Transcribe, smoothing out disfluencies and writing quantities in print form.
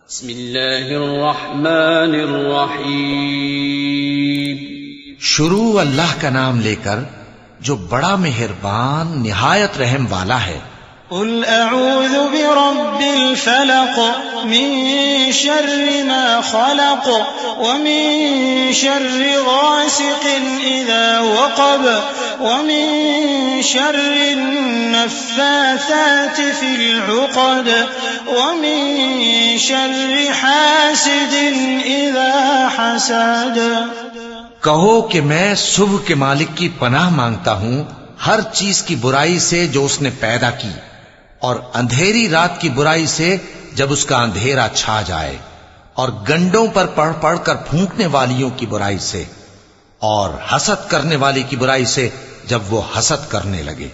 بسم اللہ الرحمن الرحیم. شروع اللہ کا نام لے کر جو بڑا مہربان نہایت رحم والا ہے. قل اعوذ برب الفلق من شر ما خلق ومن شر غاسق اذا وقب ومن شر النفاثات في العقد ومن شر حاسد اذا حسد. کہو کہ میں صبح کے مالک کی پناہ مانگتا ہوں ہر چیز کی برائی سے جو اس نے پیدا کی، اور اندھیری رات کی برائی سے جب اس کا اندھیرا چھا جائے، اور گنڈوں پر پڑھ پڑھ کر پھونکنے والیوں کی برائی سے، اور حسد کرنے والی کی برائی سے جب وہ حسد کرنے لگے.